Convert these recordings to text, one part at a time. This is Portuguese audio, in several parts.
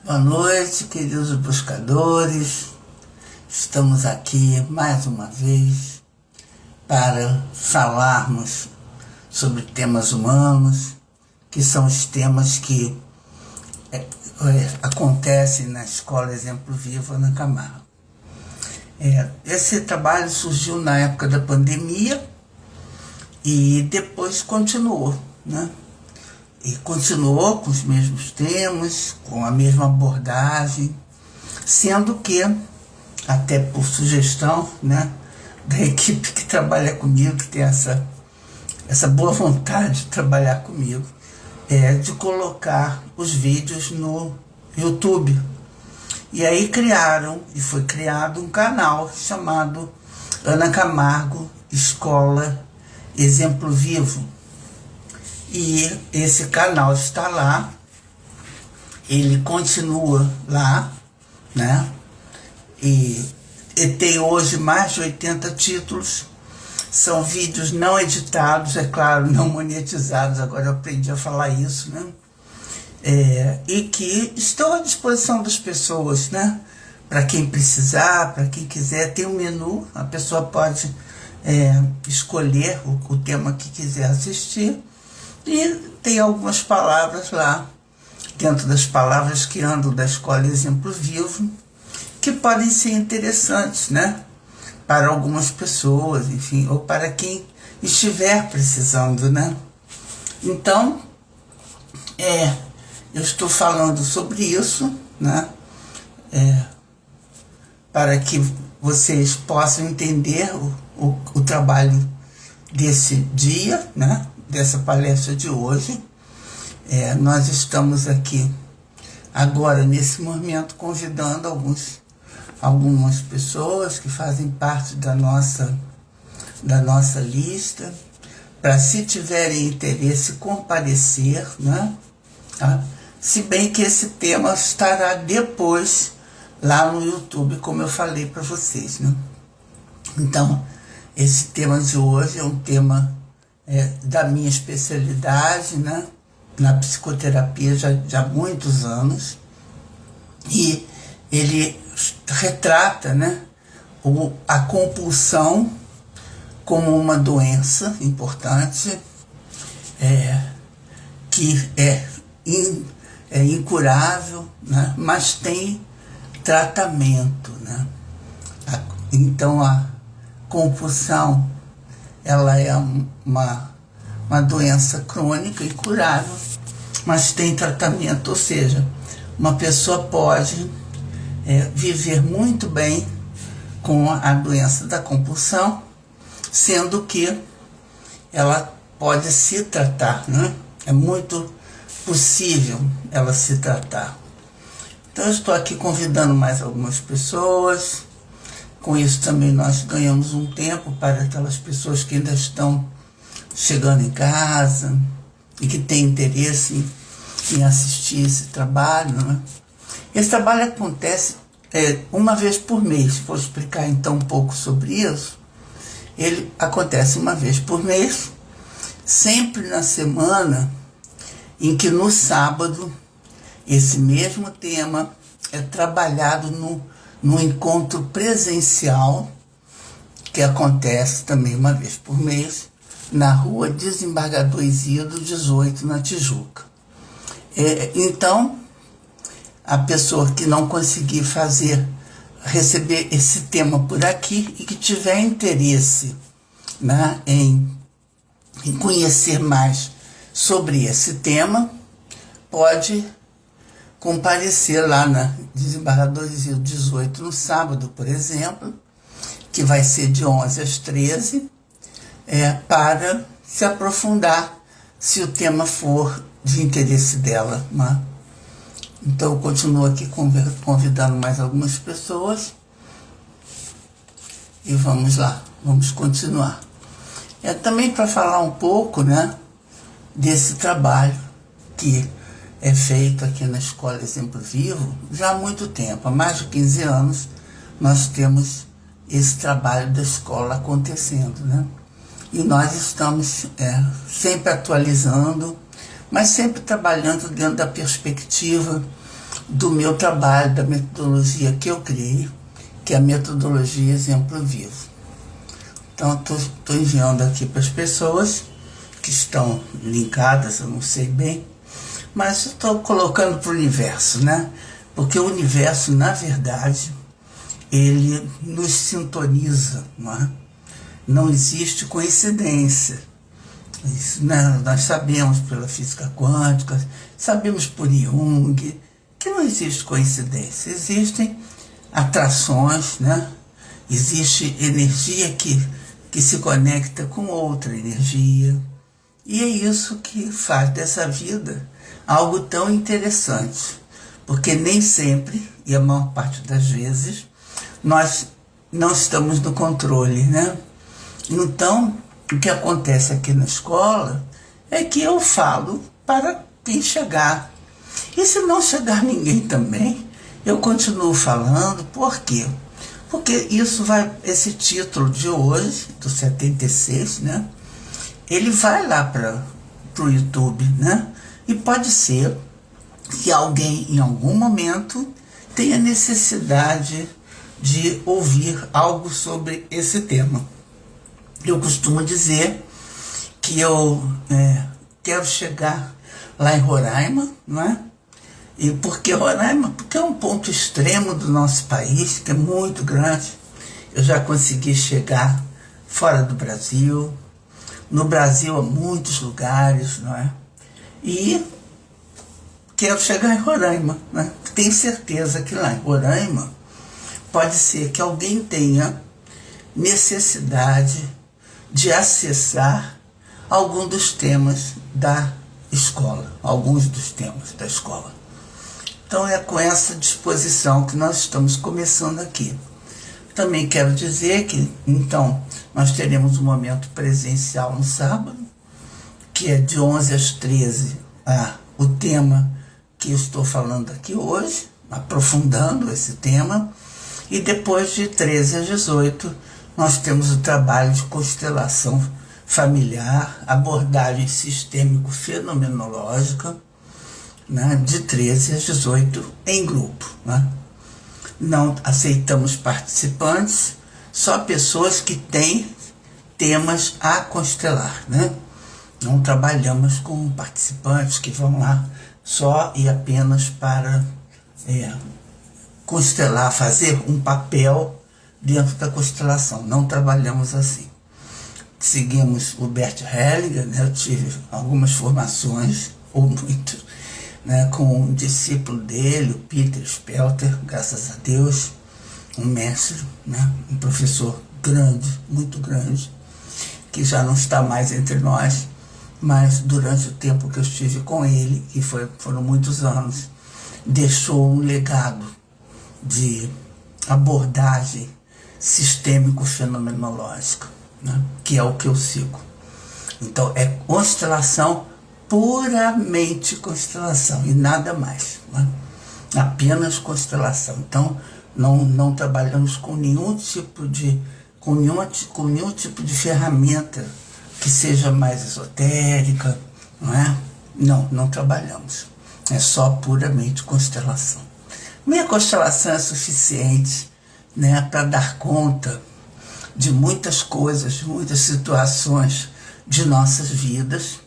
Boa noite, queridos buscadores. Estamos aqui mais uma vez para falarmos sobre temas humanos, que são os temas que acontecem na Escola Exemplo Vivo Ana Camargo. Esse trabalho surgiu na época da pandemia e depois continuou, né? E continuou com os mesmos temas, com a mesma abordagem, sendo que, até por sugestão, né, da equipe que trabalha comigo, que tem essa boa vontade de trabalhar comigo, de colocar os vídeos no YouTube. E aí foi criado um canal chamado Ana Camargo Escola Exemplo Vivo. E esse canal está lá, ele continua lá, né? E tem hoje mais de 80 títulos, são vídeos não editados, é claro, não monetizados, agora eu aprendi a falar isso, né? E que estão à disposição das pessoas, né? Para quem precisar, para quem quiser, tem um menu, a pessoa pode escolher o tema que quiser assistir. E tem algumas palavras lá, dentro das palavras que andam da Escola Exemplo Vivo, que podem ser interessantes, né? Para algumas pessoas, enfim, ou para quem estiver precisando, né? Então, eu estou falando sobre isso, né? Para que vocês possam entender o trabalho desse dia, né? Dessa palestra de hoje. Nós estamos aqui agora, nesse momento, convidando algumas pessoas que fazem parte da nossa lista, para, se tiverem interesse, comparecer, né? Se bem que esse tema estará depois lá no YouTube, como eu falei para vocês, né? Então, esse tema de hoje é um tema da minha especialidade, né? Na psicoterapia já há muitos anos, e ele retrata, né, a compulsão como uma doença importante, que é incurável, né, mas tem tratamento, né? Então a compulsão, ela é uma doença crônica e incurável, mas tem tratamento, ou seja, uma pessoa pode viver muito bem com a doença da compulsão, sendo que ela pode se tratar, né? É muito possível ela se tratar. Então eu estou aqui convidando mais algumas pessoas. Com isso também nós ganhamos um tempo para aquelas pessoas que ainda estão chegando em casa e que têm interesse em assistir esse trabalho, né? Esse trabalho acontece uma vez por mês. Vou explicar então um pouco sobre isso. Ele acontece uma vez por mês, sempre na semana em que no sábado esse mesmo tema é trabalhado no encontro presencial, que acontece também uma vez por mês, na rua Desembargador Isidro 18, na Tijuca. Então, a pessoa que não conseguir receber esse tema por aqui e que tiver interesse, né, em conhecer mais sobre esse tema, pode comparecer lá na Desembargador Isidro 18 no sábado, por exemplo, que vai ser de 11 às 13, para se aprofundar, se o tema for de interesse dela, né? Então eu continuo aqui convidando mais algumas pessoas e vamos lá, vamos continuar. Também para falar um pouco, né, desse trabalho que é feito aqui na Escola Exemplo Vivo já há muito tempo, há mais de 15 anos nós temos esse trabalho da escola acontecendo, né? E nós estamos sempre atualizando, mas sempre trabalhando dentro da perspectiva do meu trabalho, da metodologia que eu criei, que é a metodologia Exemplo Vivo. Então, estou enviando aqui para as pessoas que estão linkadas, eu não sei bem, mas estou colocando para o universo, né? Porque o universo, na verdade, ele nos sintoniza, não é? Não existe coincidência. Isso, né? Nós sabemos pela física quântica, sabemos por Jung, que não existe coincidência. Existem atrações, né? Existe energia que se conecta com outra energia. E é isso que faz dessa vida algo tão interessante. Porque nem sempre, e a maior parte das vezes, nós não estamos no controle, né? Então, o que acontece aqui na escola é que eu falo para quem chegar. E se não chegar ninguém também, eu continuo falando. Por quê? Porque esse título de hoje, do 76, né? Ele vai lá para o YouTube, né? E pode ser que alguém, em algum momento, tenha necessidade de ouvir algo sobre esse tema. Eu costumo dizer que eu quero chegar lá em Roraima, não é? E por que Roraima? Porque é um ponto extremo do nosso país, que é muito grande. Eu já consegui chegar fora do Brasil. No Brasil há muitos lugares, não é? E quero chegar em Roraima, né? Tenho certeza que lá em Roraima pode ser que alguém tenha necessidade de acessar algum dos temas da escola, alguns dos temas da escola. Então é com essa disposição que nós estamos começando aqui. Também quero dizer que, então, nós teremos um momento presencial no sábado, que é de 11 às 13, o tema que eu estou falando aqui hoje, aprofundando esse tema, e depois de 13 às 18, nós temos o trabalho de constelação familiar, abordagem sistêmico-fenomenológica, né, de 13 às 18 em grupo. Né? Não aceitamos participantes, só pessoas que têm temas a constelar. Né? Não trabalhamos com participantes que vão lá só e apenas para constelar, fazer um papel dentro da constelação. Não trabalhamos assim. Seguimos o Bert Hellinger, né? Eu tive algumas formações, ou muitas, né, com um discípulo dele, o Peter Spelter, graças a Deus, um mestre, né, um professor grande, muito grande, que já não está mais entre nós, mas durante o tempo que eu estive com ele, que foram muitos anos, deixou um legado de abordagem sistêmico-fenomenológica, né, que é o que eu sigo. Então, é constelação, puramente constelação e nada mais, né? Apenas constelação. Então não trabalhamos com nenhum tipo de ferramenta que seja mais esotérica, não é? Não trabalhamos. É só puramente constelação. Minha constelação é suficiente, né, para dar conta de muitas coisas, de muitas situações de nossas vidas,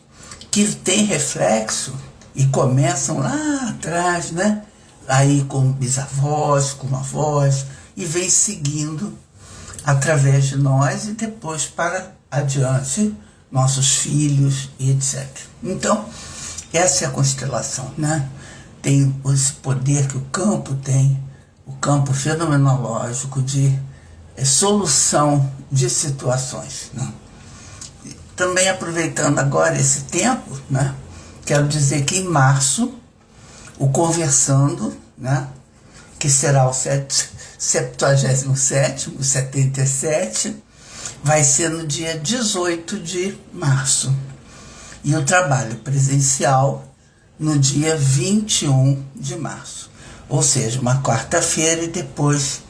que tem reflexo e começam lá atrás, né? Aí com bisavós, com avós, e vem seguindo através de nós e depois para adiante, nossos filhos e etc. Então, essa é a constelação, né? Tem esse poder que o campo tem, o campo fenomenológico de solução de situações, né? Também aproveitando agora esse tempo, né, quero dizer que em março, o Conversando, né, que será o 77º, 77, vai ser no dia 18 de março. E o trabalho presencial no dia 21 de março. Ou seja, uma quarta-feira e depois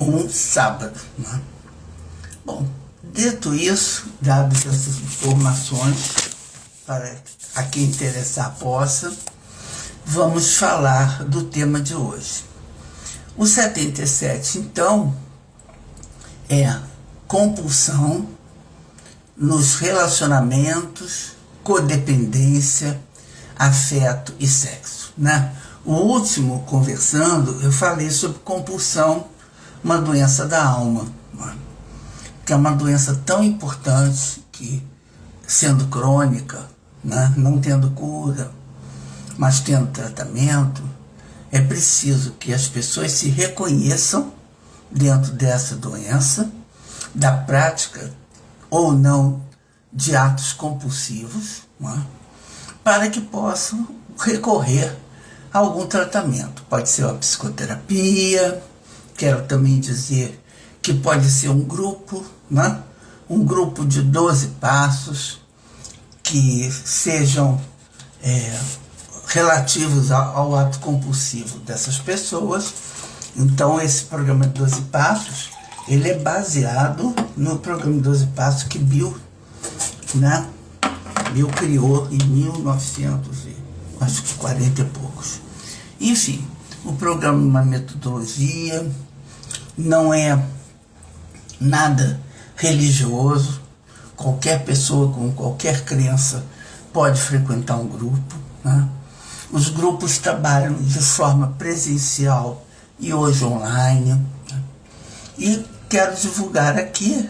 um sábado. Né? Bom, dito isso, dadas essas informações, para a quem interessar possa, vamos falar do tema de hoje. O 77, então, é compulsão nos relacionamentos, codependência, afeto e sexo, né? O último, conversando, eu falei sobre compulsão, uma doença da alma, né? Que é uma doença tão importante que, sendo crônica, né, não tendo cura, mas tendo tratamento, é preciso que as pessoas se reconheçam dentro dessa doença, da prática ou não de atos compulsivos, né, para que possam recorrer a algum tratamento. Pode ser uma psicoterapia, quero também dizer que pode ser um grupo, né? Um grupo de 12 passos que sejam relativos ao ato compulsivo dessas pessoas. Então, esse programa de 12 passos, ele é baseado no programa de 12 passos que Bill, né? Bill criou em 1940 e poucos. Enfim, o programa é uma metodologia, não é nada religioso, qualquer pessoa com qualquer crença pode frequentar um grupo, né? Os grupos trabalham de forma presencial e hoje online, né? E quero divulgar aqui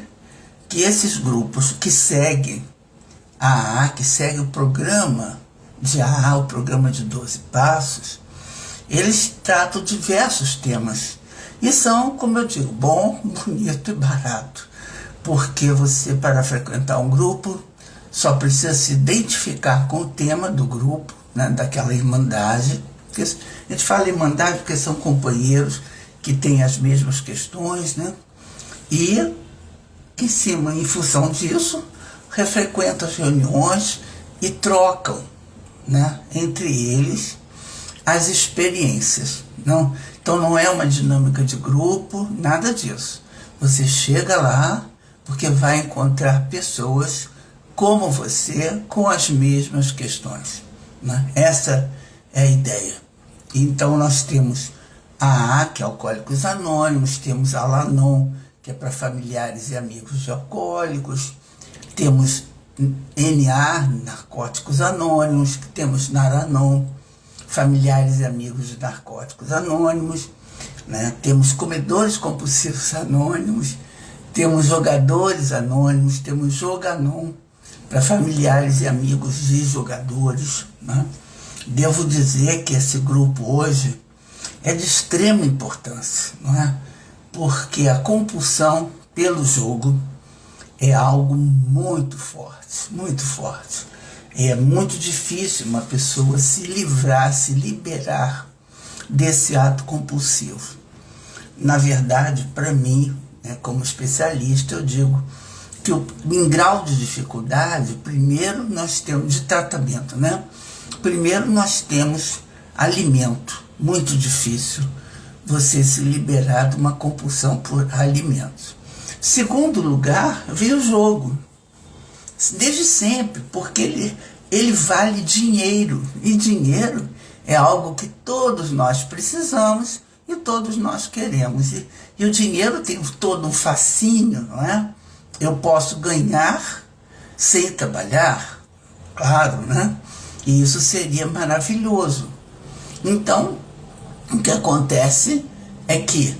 que esses grupos que seguem a AA, que seguem o programa de AA, o programa de 12 passos, eles tratam diversos temas. E são, como eu digo, bom, bonito e barato. Porque você, para frequentar um grupo, só precisa se identificar com o tema do grupo, né, daquela irmandade. Porque a gente fala irmandade porque são companheiros que têm as mesmas questões, né? E, em cima, em função disso, refrequentam as reuniões e trocam, né, entre eles as experiências. Não? Então não é uma dinâmica de grupo, nada disso. Você chega lá porque vai encontrar pessoas como você, com as mesmas questões, né? Essa é a ideia. Então nós temos a AA, que é Alcoólicos Anônimos, temos a Al-Anon, que é para familiares e amigos de alcoólicos, temos NA, Narcóticos Anônimos, temos Naranon, familiares e amigos de narcóticos anônimos, né? Temos comedores compulsivos anônimos, temos jogadores anônimos, temos Joganon, para familiares e amigos de jogadores, né? Devo dizer que esse grupo hoje é de extrema importância, não é? Porque a compulsão pelo jogo é algo muito forte, muito forte. É muito difícil uma pessoa se livrar, se liberar desse ato compulsivo. Na verdade, para mim, né, como especialista, eu digo que em grau de dificuldade, primeiro nós temos de tratamento, né? Primeiro nós temos alimento, muito difícil você se liberar de uma compulsão por alimentos. Segundo lugar, vem o jogo. Desde sempre, porque ele vale dinheiro, e dinheiro é algo que todos nós precisamos e todos nós queremos. E o dinheiro tem todo um fascínio, não é? Eu posso ganhar sem trabalhar, claro, né? E isso seria maravilhoso. Então, o que acontece é que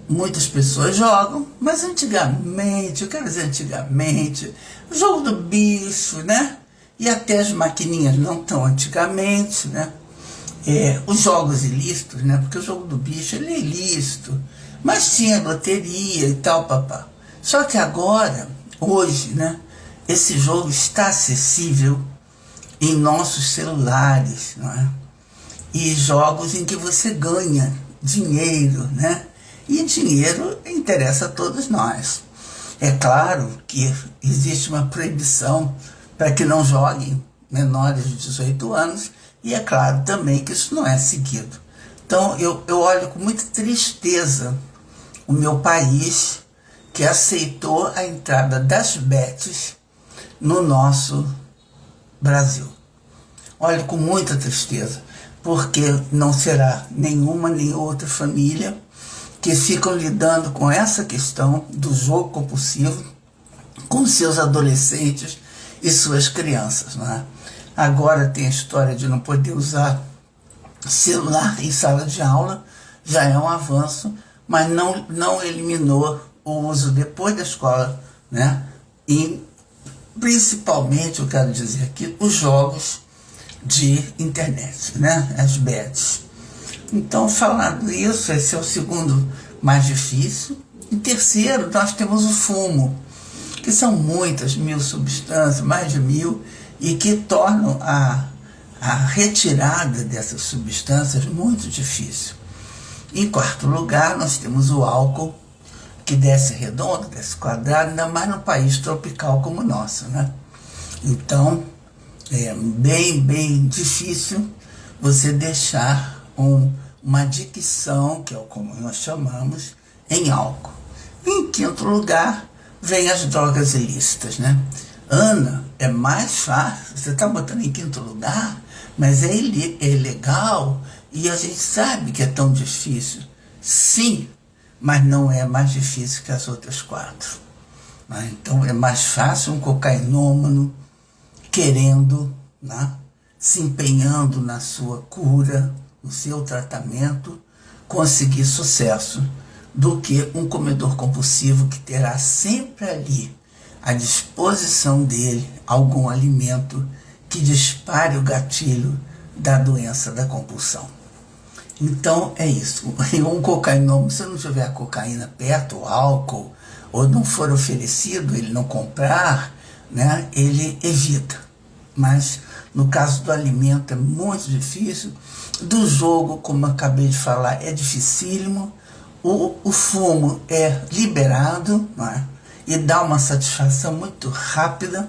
muitas pessoas jogam, mas antigamente, eu quero dizer antigamente, o jogo do bicho, né? E até as maquininhas não tão antigamente, né? Os jogos ilícitos, né? Porque o jogo do bicho, ele é ilícito, mas tinha loteria e tal, papá. Só que agora, hoje, né? Esse jogo está acessível em nossos celulares, não é? E jogos em que você ganha dinheiro, né? E dinheiro interessa a todos nós. É claro que existe uma proibição para que não joguem menores de 18 anos, e é claro também que isso não é seguido. Então eu olho com muita tristeza o meu país, que aceitou a entrada das bets no nosso Brasil. Olho com muita tristeza, porque não será nenhuma nem outra família que ficam lidando com essa questão do jogo compulsivo com seus adolescentes e suas crianças, não é? Agora tem a história de não poder usar celular em sala de aula, já é um avanço, mas não eliminou o uso depois da escola, né? E principalmente, eu quero dizer aqui, os jogos de internet, né? As bets. Então, falando isso, esse é o segundo mais difícil. Em terceiro, nós temos o fumo, que são muitas mil substâncias, mais de 1000, e que tornam a retirada dessas substâncias muito difícil. Em quarto lugar, nós temos o álcool, que desce redondo, desce quadrado, ainda mais num país tropical como o nosso, né? Então, é bem difícil você deixar uma adicção, que é como nós chamamos, em álcool. Em quinto lugar, vem as drogas ilícitas, né? Ana, é mais fácil, você está botando em quinto lugar, mas é ilegal e a gente sabe que é tão difícil. Sim, mas não é mais difícil que as outras 4. Né? Então é mais fácil um cocainômano querendo, né, se empenhando na sua cura, no seu tratamento, conseguir sucesso, do que um comedor compulsivo que terá sempre ali à disposição dele algum alimento que dispare o gatilho da doença da compulsão. Então é isso. Em um cocainômano, se não tiver a cocaína perto, o álcool, ou não for oferecido, ele não comprar, né, ele evita. Mas no caso do alimento é muito difícil. Do jogo, como eu acabei de falar, é dificílimo. O fumo é liberado, não é? E dá uma satisfação muito rápida,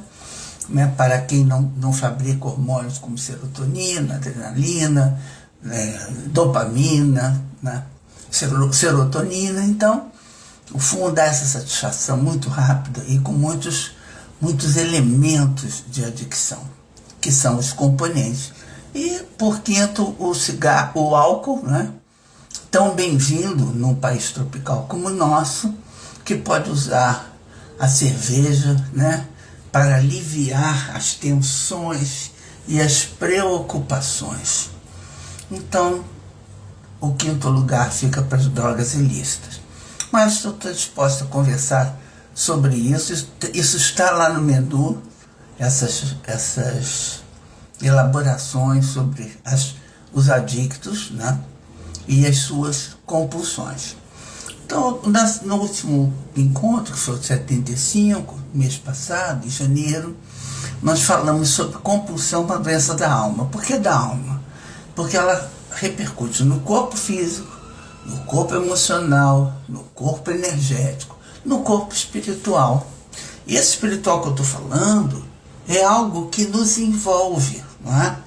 né, para quem não fabrica hormônios como serotonina, adrenalina, dopamina, né, serotonina. Então, o fumo dá essa satisfação muito rápida e com muitos elementos de adicção, que são os componentes. E, por quinto, o cigarro, o álcool, né, tão bem-vindo num país tropical como o nosso, que pode usar a cerveja, né, para aliviar as tensões e as preocupações. Então, o quinto lugar fica para as drogas ilícitas. Mas eu estou disposta a conversar sobre isso. Isso está lá no menu, essas elaborações sobre os adictos, né, e as suas compulsões. Então, no último encontro, que foi o 75, mês passado, em janeiro, nós falamos sobre compulsão, uma doença da alma. Por que da alma? Porque ela repercute no corpo físico, no corpo emocional, no corpo energético, no corpo espiritual. E esse espiritual que eu estou falando é algo que nos envolve, não é?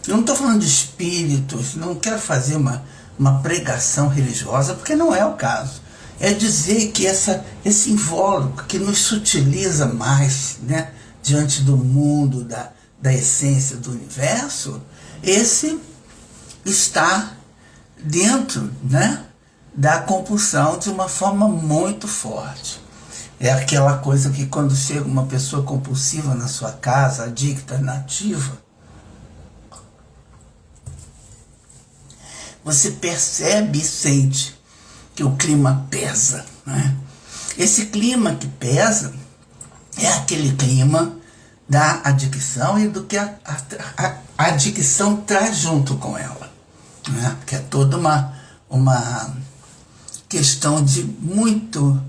Eu não estou falando de espíritos, não quero fazer uma pregação religiosa, porque não é o caso. É dizer que esse invólucro que nos sutiliza mais, né, diante do mundo, da essência do universo, esse está dentro, né, da compulsão de uma forma muito forte. É aquela coisa que quando chega uma pessoa compulsiva na sua casa, adicta, nativa, você percebe e sente que o clima pesa, né? Esse clima que pesa é aquele clima da adicção e do que a adicção traz junto com ela, né? Que é toda uma questão de muita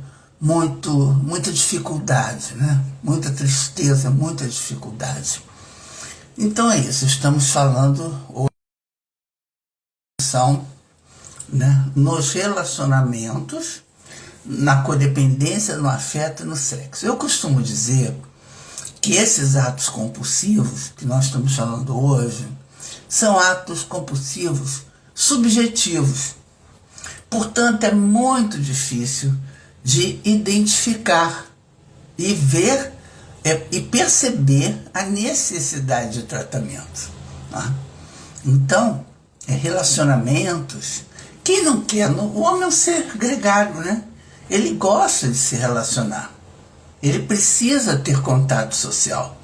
dificuldade, né? Muita tristeza, muita dificuldade. Então é isso, estamos falando hoje, né, nos relacionamentos, na codependência, no afeto e no sexo. Eu costumo dizer que esses atos compulsivos que nós estamos falando hoje são atos compulsivos subjetivos. Portanto, é muito difícil de identificar e ver e perceber a necessidade de tratamento. Tá? Então, relacionamentos. Quem não quer? O homem é um ser gregário, né? Ele gosta de se relacionar. Ele precisa ter contato social,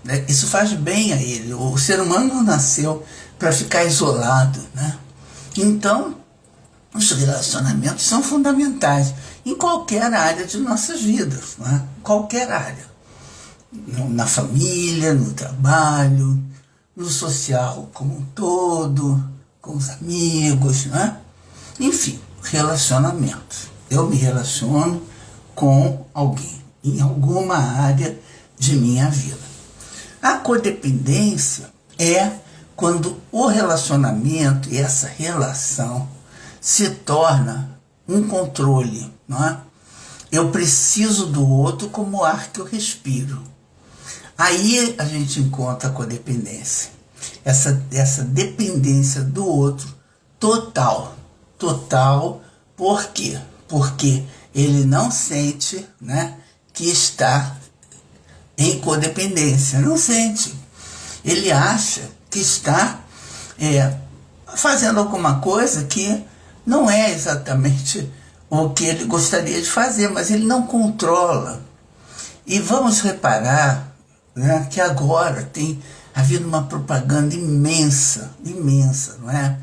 né? Isso faz bem a ele. O ser humano não nasceu para ficar isolado, né? Então, os relacionamentos são fundamentais em qualquer área de nossas vidas, né? Qualquer área. Na família, no trabalho, no social como um todo, com os amigos, né? Enfim, relacionamentos. Eu me relaciono com alguém em alguma área de minha vida. A codependência é quando o relacionamento e essa relação se torna um controle, não é? Eu preciso do outro como o ar que eu respiro. Aí a gente encontra a codependência. Essa dependência do outro total. Total, por quê? Porque ele não sente, né, que está em codependência. Não sente. Ele acha que está fazendo alguma coisa que não é exatamente o que ele gostaria de fazer, mas ele não controla. E vamos reparar, né, que agora tem havido uma propaganda imensa, não é?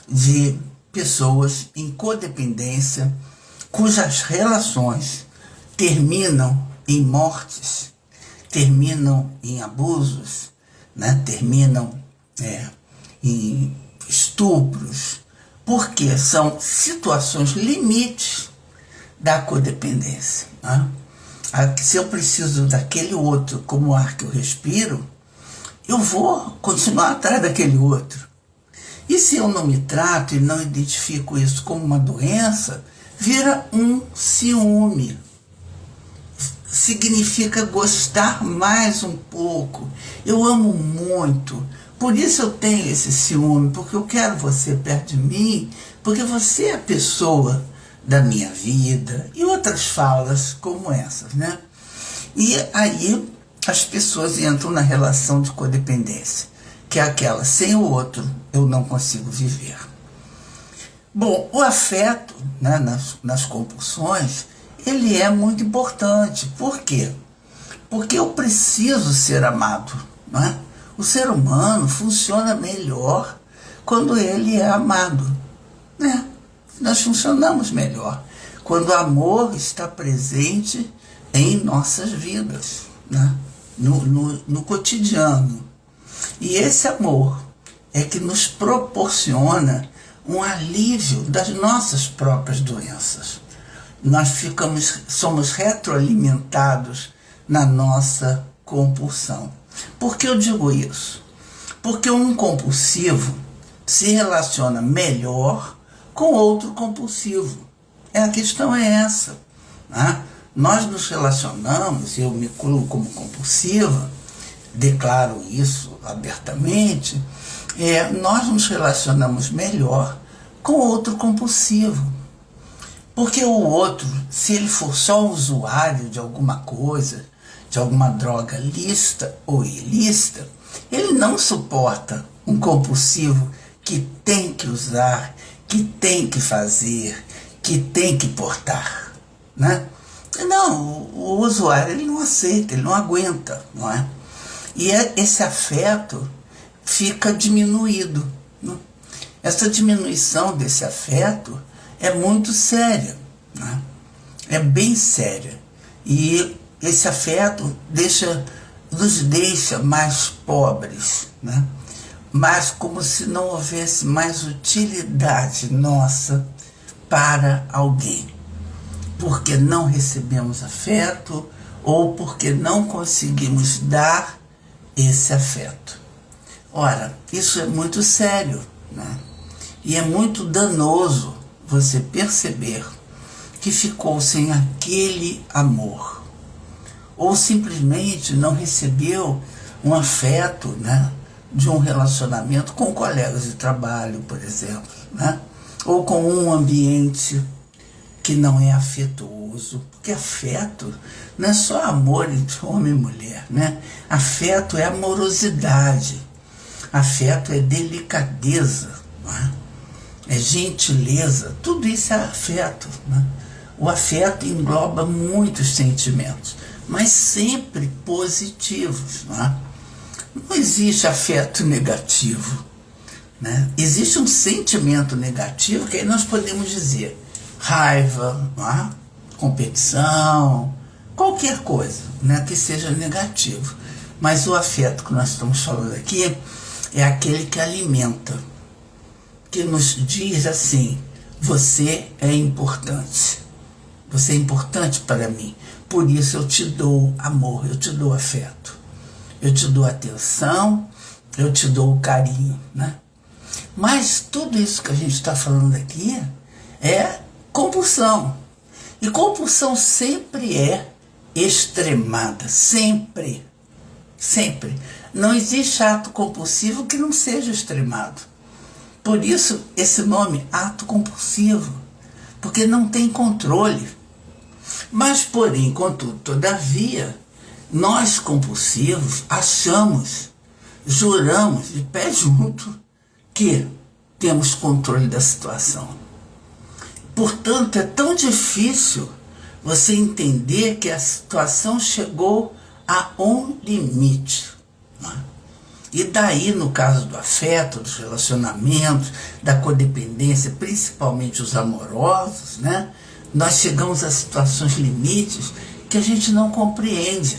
De pessoas em codependência cujas relações terminam em mortes, terminam em abusos, né? Terminam em estupros, porque são situações limites da codependência, né? Se eu preciso daquele outro como o ar que eu respiro, eu vou continuar atrás daquele outro. E se eu não me trato e não identifico isso como uma doença, vira um ciúme. Significa gostar mais um pouco. Eu amo muito, por isso eu tenho esse ciúme, porque eu quero você perto de mim, porque você é a pessoa da minha vida, e outras falas como essas, né? E aí as pessoas entram na relação de codependência, que é aquela, sem o outro eu não consigo viver. Bom, o afeto, né, nas compulsões, ele é muito importante. Por quê? Porque eu preciso ser amado, não é? O ser humano funciona melhor quando ele é amado, né? Nós funcionamos melhor quando o amor está presente em nossas vidas, né? No cotidiano. E esse amor é que nos proporciona um alívio das nossas próprias doenças. Nós somos retroalimentados na nossa compulsão. Por que eu digo isso? Porque um compulsivo se relaciona melhor com outro compulsivo. A questão é essa, né? Nós nos relacionamos, eu me incluo como compulsiva, declaro isso abertamente, nós nos relacionamos melhor com outro compulsivo. Porque o outro, se ele for só usuário de alguma coisa, de alguma droga lícita ou ilícita, ele não suporta um compulsivo que tem que usar, que tem que fazer, que tem que portar, né? Não, o usuário ele não aceita, ele não aguenta, não é? E esse afeto fica diminuído, né? Essa diminuição desse afeto é muito séria, né? É bem séria. E esse afeto nos deixa mais pobres, né? Mas como se não houvesse mais utilidade nossa para alguém. Porque não recebemos afeto ou porque não conseguimos dar esse afeto. Ora, isso é muito sério, né? E é muito danoso você perceber que ficou sem aquele amor. Ou simplesmente não recebeu um afeto, né, de um relacionamento com colegas de trabalho, por exemplo, né? Ou com um ambiente que não é afetuoso. Porque afeto não é só amor entre homem e mulher, né? Afeto é amorosidade. Afeto é delicadeza, não é? É gentileza, tudo isso é afeto, né? O afeto engloba muitos sentimentos, mas sempre positivos, não é? Não existe afeto negativo, né? Existe um sentimento negativo que aí nós podemos dizer raiva, não é? Competição, qualquer coisa, né, que seja negativo. Mas o afeto que nós estamos falando aqui é aquele que alimenta, que nos diz assim: você é importante, você é importante para mim, por isso eu te dou amor, eu te dou afeto, eu te dou atenção, eu te dou carinho, né? Mas tudo isso que a gente está falando aqui é compulsão. E compulsão sempre é extremada, sempre, sempre. Não existe ato compulsivo que não seja extremado. Por isso esse nome, ato compulsivo, porque não tem controle. Mas, porém, contudo, todavia, nós compulsivos achamos, juramos de pé junto que temos controle da situação. Portanto, é tão difícil você entender que a situação chegou a um limite, não é? E daí, no caso do afeto, dos relacionamentos, da codependência, principalmente os amorosos, né? Nós chegamos a situações limites que a gente não compreende.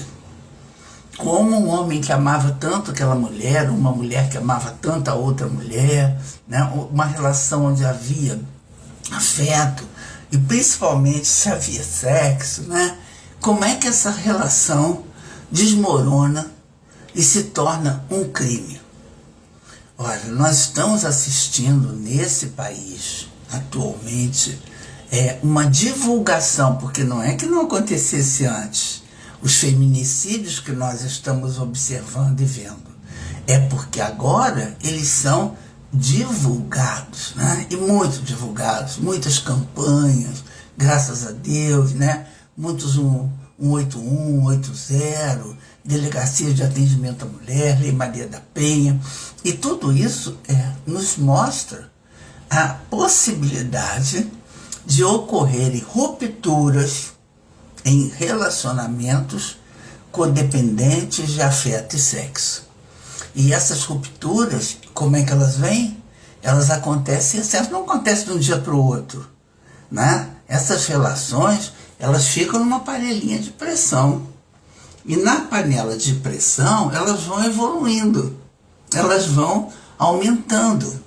Como um homem que amava tanto aquela mulher, uma mulher que amava tanto a outra mulher, né? Uma relação onde havia afeto e principalmente se havia sexo, né? Como é que essa relação desmorona e se torna um crime? Olha, nós estamos assistindo nesse país atualmente uma divulgação, porque não é que não acontecesse antes, os feminicídios que nós estamos observando e vendo, é porque agora eles são divulgados, né? E muito divulgados, muitas campanhas, graças a Deus, né? Muitos 181, 180, delegacias de atendimento à mulher, Lei Maria da Penha, e tudo isso nos mostra a possibilidade de ocorrerem rupturas em relacionamentos codependentes de afeto e sexo. E essas rupturas, como é que elas vêm? Elas acontecem, elas não acontecem de um dia para o outro, né? Essas relações, elas ficam numa panelinha de pressão. E na panela de pressão, elas vão evoluindo, elas vão aumentando,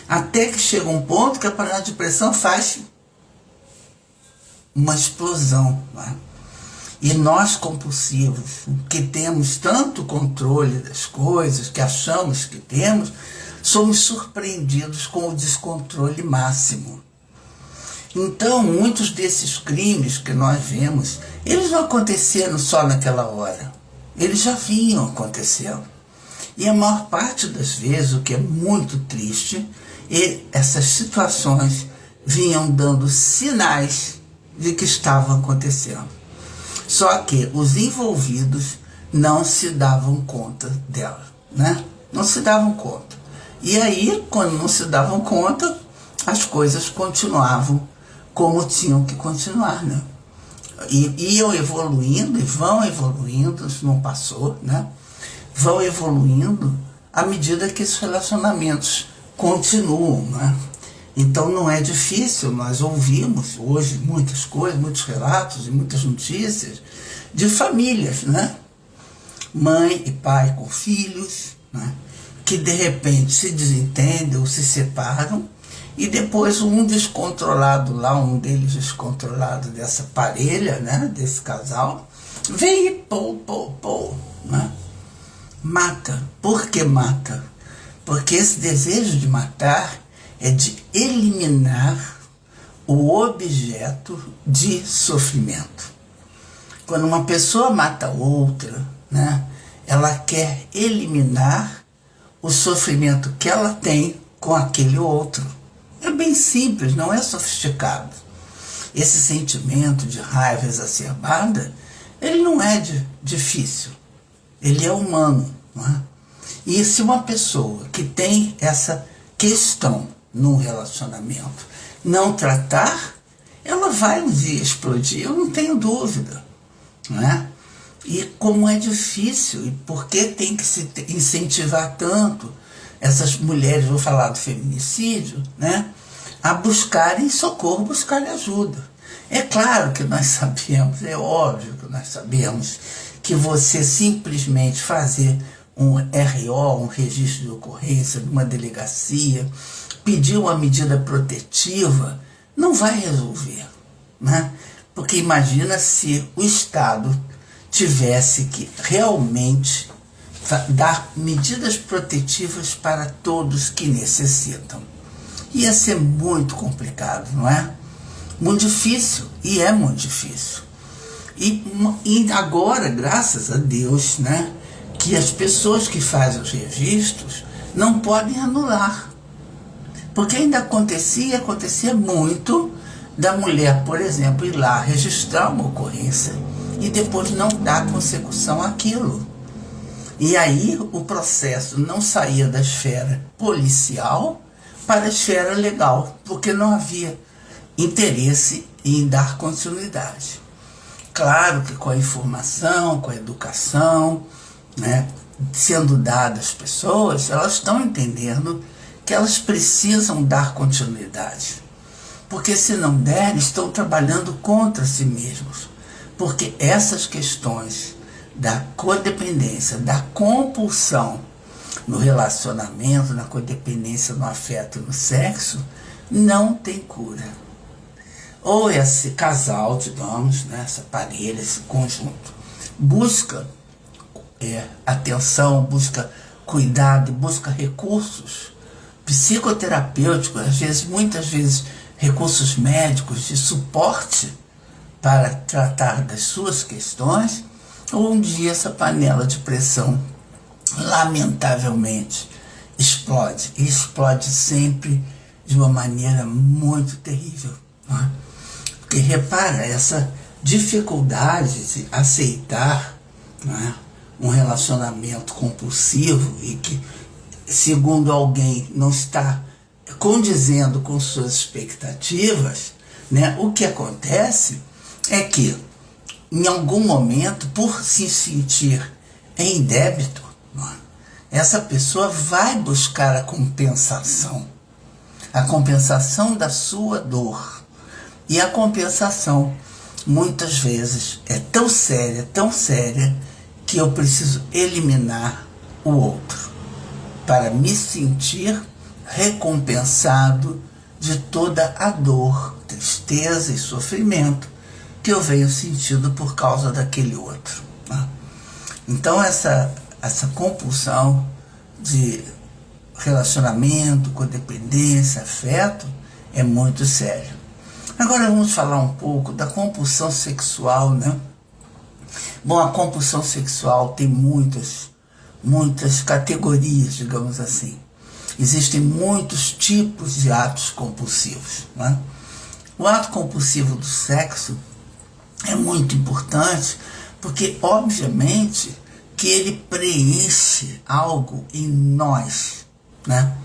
até que chega um ponto que a panela de pressão faz uma explosão, né? E nós compulsivos, que temos tanto controle das coisas, que achamos que temos, somos surpreendidos com o descontrole máximo. Então, muitos desses crimes que nós vemos, eles não aconteceram só naquela hora, eles já vinham acontecendo. E a maior parte das vezes, o que é muito triste, essas situações vinham dando sinais de que estavam acontecendo. Só que os envolvidos não se davam conta dela, né? Não se davam conta. E aí, quando não se davam conta, as coisas continuavam como tinham que continuar, né? E iam evoluindo, e vão evoluindo, isso não passou, né? Vão evoluindo à medida que esses relacionamentos continuam, né? Então não é difícil, nós ouvimos hoje muitas coisas, muitos relatos e muitas notícias de famílias, né? Mãe e pai com filhos, né? Que de repente se desentendem ou se separam, e depois um descontrolado lá, um deles descontrolado dessa parelha, né? Desse casal, vem e né? Mata. Por que mata? Porque esse desejo de matar é de eliminar o objeto de sofrimento. Quando uma pessoa mata outra, né, ela quer eliminar o sofrimento que ela tem com aquele outro. É bem simples, não é sofisticado. Esse sentimento de raiva exacerbada, ele não é difícil, ele é humano, não é? E se uma pessoa que tem questão num relacionamento, não tratar, ela vai um dia explodir, eu não tenho dúvida, né? E como é difícil, e por que tem que se incentivar tanto essas mulheres, vou falar do feminicídio, né, a buscarem socorro, buscarem ajuda. É claro que nós sabemos, é óbvio que nós sabemos que você simplesmente fazer um RO, um registro de ocorrência, numa delegacia, pedir uma medida protetiva, não vai resolver, né? Porque imagina se o Estado tivesse que realmente dar medidas protetivas para todos que necessitam. Ia ser muito complicado, não é? Muito difícil, e é muito difícil. E agora, graças a Deus, né, que as pessoas que fazem os registros não podem anular. Porque ainda acontecia muito da mulher, por exemplo, ir lá registrar uma ocorrência e depois não dar consecução àquilo. E aí o processo não saía da esfera policial para a esfera legal, porque não havia interesse em dar continuidade. Claro que com a informação, com a educação, né, sendo dada às pessoas, elas estão entendendo que elas precisam dar continuidade. Porque se não der, estão trabalhando contra si mesmos. Porque essas questões da codependência, da compulsão no relacionamento, na codependência no afeto e no sexo, não tem cura. Ou esse casal, digamos, né, essa parelha, esse conjunto, busca atenção, busca cuidado, busca recursos psicoterapêuticos, às vezes, muitas vezes, recursos médicos de suporte para tratar das suas questões, ou um dia essa panela de pressão, lamentavelmente, explode. E explode sempre de uma maneira muito terrível. Não é? Porque repara, essa dificuldade de aceitar, não é, um relacionamento compulsivo e que, segundo alguém, não está condizendo com suas expectativas, né, o que acontece é que, em algum momento, por se sentir em débito, não é, essa pessoa vai buscar a compensação da sua dor. E a compensação, muitas vezes, é tão séria, que eu preciso eliminar o outro para me sentir recompensado de toda a dor, tristeza e sofrimento que eu venho sentindo por causa daquele outro. Né? Então essa compulsão de relacionamento, codependência, afeto, é muito sério. Agora vamos falar um pouco da compulsão sexual, né? Bom, a compulsão sexual tem muitas categorias, digamos assim. Existem muitos tipos de atos compulsivos, né? O ato compulsivo do sexo é muito importante porque, obviamente, que ele preenche algo em nós, né?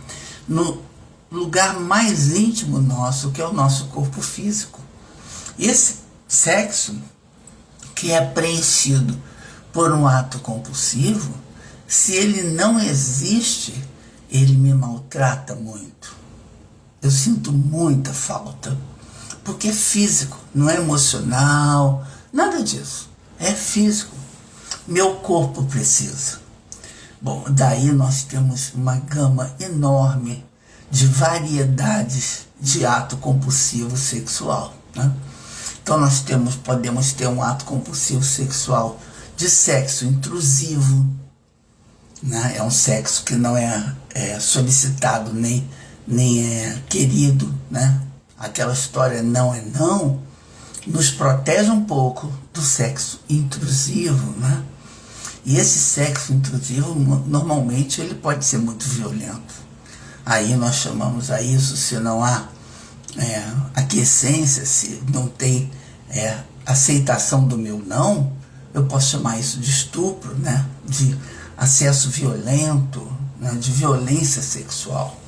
No lugar mais íntimo nosso, que é o nosso corpo físico. Esse sexo que é preenchido por um ato compulsivo, se ele não existe, ele me maltrata muito. Eu sinto muita falta, porque é físico, não é emocional, nada disso, é físico. Meu corpo precisa. Bom, daí nós temos uma gama enorme de variedades de ato compulsivo sexual, né? Então nós podemos ter um ato compulsivo sexual de sexo intrusivo, né? É um sexo que não é solicitado nem é querido, né? Aquela história não é não, nos protege um pouco do sexo intrusivo, né? E esse sexo intrusivo, normalmente, ele pode ser muito violento. Aí nós chamamos a isso, se não há aquiescência, se não tem aceitação do meu não, eu posso chamar isso de estupro, né? De acesso violento, né? De violência sexual.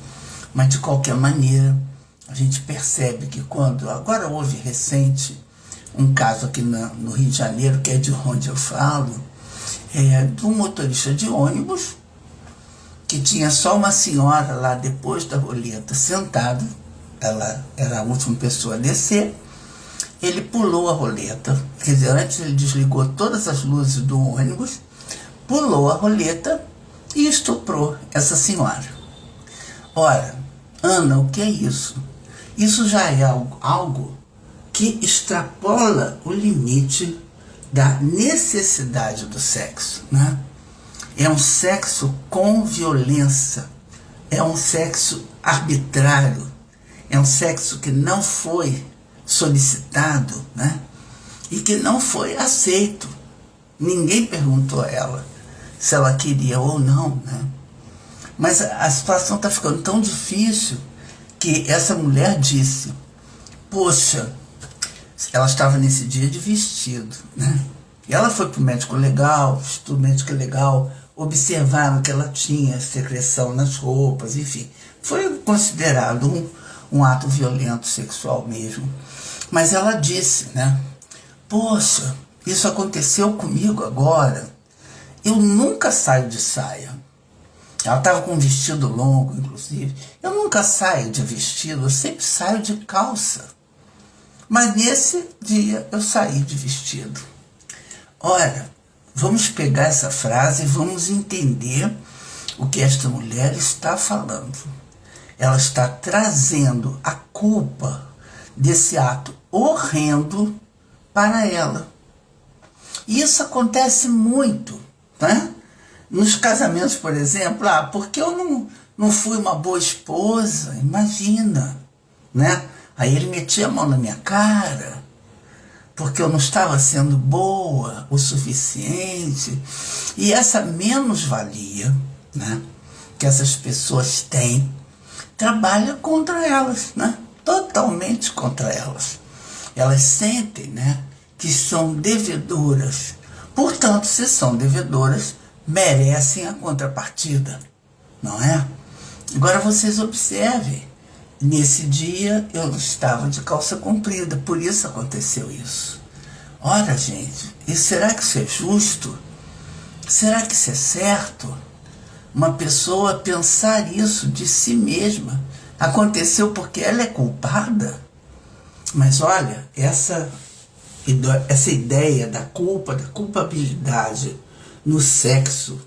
Mas, de qualquer maneira, a gente percebe que quando... Agora houve recente um caso aqui no Rio de Janeiro, que é de onde eu falo, de um motorista de ônibus que tinha só uma senhora lá depois da roleta sentada, ela era a última pessoa a descer, ele pulou a roleta, quer dizer, antes ele desligou todas as luzes do ônibus, pulou a roleta e estuprou essa senhora. Ora, Ana, o que é isso? Isso já é algo que extrapola o limite da necessidade do sexo, né? É um sexo com violência, é um sexo arbitrário, é um sexo que não foi solicitado, né? E que não foi aceito. Ninguém perguntou a ela se ela queria ou não, né? Mas a situação está ficando tão difícil que essa mulher disse, poxa, ela estava nesse dia de vestido, né? E ela foi para o médico legal, o Instituto Médico Legal, observaram que ela tinha secreção nas roupas, enfim. Foi considerado um ato violento sexual mesmo. Mas ela disse, né? Poxa, isso aconteceu comigo agora. Eu nunca saio de saia. Ela estava com um vestido longo, inclusive. Eu nunca saio de vestido, eu sempre saio de calça. Mas nesse dia eu saí de vestido. Ora, vamos pegar essa frase e vamos entender o que esta mulher está falando. Ela está trazendo a culpa desse ato horrendo para ela. E isso acontece muito, né? Nos casamentos, por exemplo, porque eu não fui uma boa esposa, imagina, né? Aí ele metia a mão na minha cara, porque eu não estava sendo boa o suficiente. E essa menos-valia, né, que essas pessoas têm, trabalha contra elas, né? Totalmente contra elas. Elas sentem, né, que são devedoras. Portanto, se são devedoras, merecem a contrapartida, não é? Agora vocês observem, nesse dia eu estava de calça comprida, por isso aconteceu isso. Ora, gente, e será que isso é justo? Será que isso é certo? Uma pessoa pensar isso de si mesma, aconteceu porque ela é culpada? Mas olha, essa ideia da culpa, da culpabilidade no sexo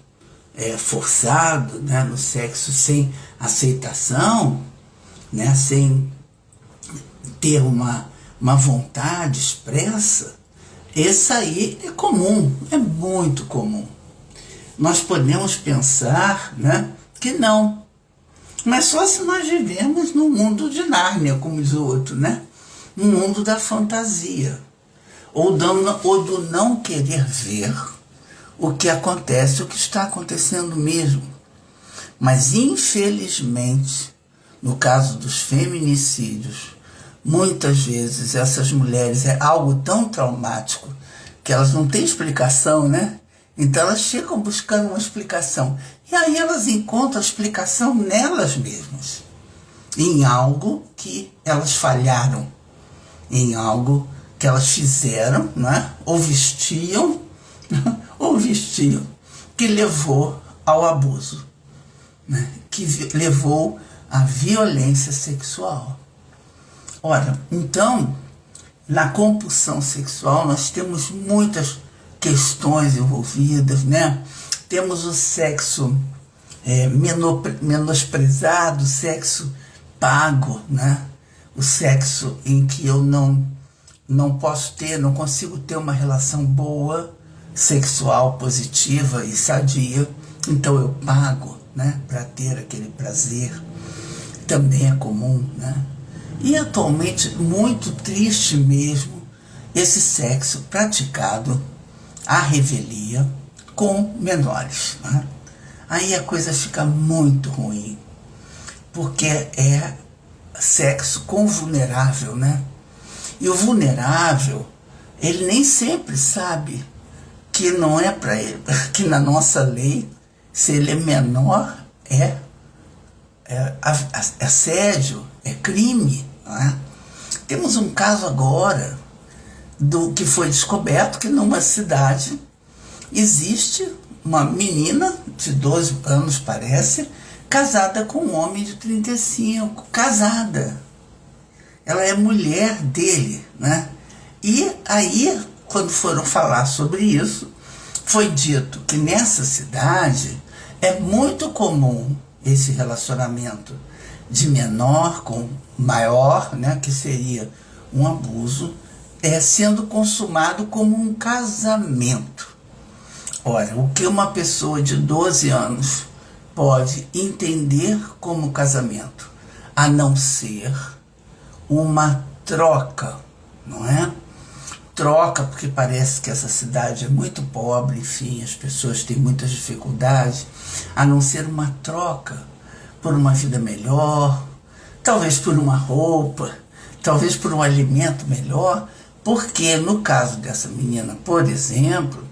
forçado, né, no sexo sem aceitação, né, sem ter uma vontade expressa, essa aí é comum, é muito comum. Nós podemos pensar, né, que não, mas só se nós vivemos no mundo de Nárnia, como diz o outro, né, no mundo da fantasia, ou do não querer ver o que acontece, o que está acontecendo mesmo. Mas, infelizmente, no caso dos feminicídios, muitas vezes essas mulheres é algo tão traumático que elas não têm explicação, né? Então elas ficam buscando uma explicação. E aí elas encontram a explicação nelas mesmas, em algo que elas falharam, em algo que elas fizeram, né? Ou vestiam, que levou ao abuso, né? Que levou à violência sexual. Ora, então, na compulsão sexual nós temos muitas questões envolvidas, né? Temos o sexo menosprezado, o sexo pago, né? O sexo em que eu não consigo ter uma relação boa, sexual, positiva e sadia, então eu pago, né, para ter aquele prazer. Também é comum, né? E atualmente, muito triste mesmo, esse sexo praticado à revelia com menores, né? Aí a coisa fica muito ruim, porque é sexo com vulnerável, né? E o vulnerável, ele nem sempre sabe que não é para ele, que na nossa lei, se ele é menor, é assédio é crime, não é? Temos um caso agora do que foi descoberto que numa cidade existe uma menina de 12 anos, parece, casada com um homem de 35, casada. Ela é mulher dele, né? E aí, quando foram falar sobre isso, foi dito que nessa cidade é muito comum esse relacionamento de menor com maior, né, que seria um abuso, sendo consumado como um casamento. Ora, o que uma pessoa de 12 anos pode entender como casamento, a não ser uma troca, não é? Troca porque parece que essa cidade é muito pobre, enfim, as pessoas têm muitas dificuldades, a não ser uma troca por uma vida melhor, talvez por uma roupa, talvez por um alimento melhor, porque no caso dessa menina, por exemplo,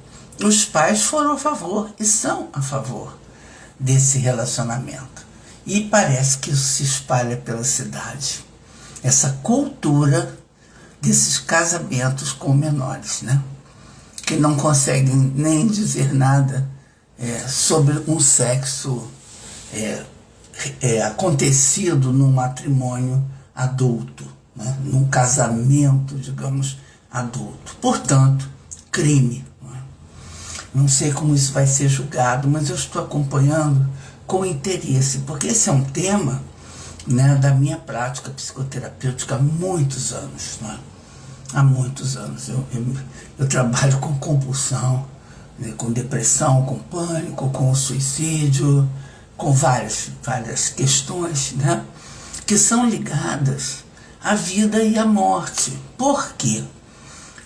os pais foram a favor e são a favor desse relacionamento. E parece que isso se espalha pela cidade. Essa cultura desses casamentos com menores, né? Que não conseguem nem dizer nada sobre um sexo acontecido num matrimônio adulto, né? Num casamento, digamos, adulto. Portanto, crime. Não sei como isso vai ser julgado, mas eu estou acompanhando com interesse, porque esse é um tema, né, da minha prática psicoterapêutica há muitos anos. Né? Há muitos anos. Eu trabalho com compulsão, né, com depressão, com pânico, com suicídio, com várias questões, né, que são ligadas à vida e à morte. Por quê?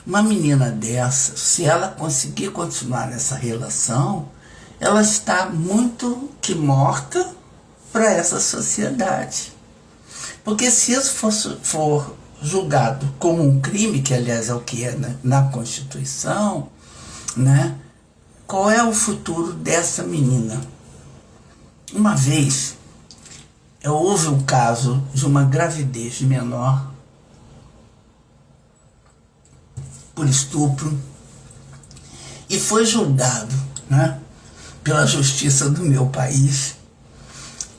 Uma menina dessa, se ela conseguir continuar nessa relação, ela está muito que morta para essa sociedade. Porque se isso for julgado como um crime, que aliás é o que é na Constituição, né, qual é o futuro dessa menina? Uma vez, houve um caso de uma gravidez de menor por estupro e foi julgado, né, pela justiça do meu país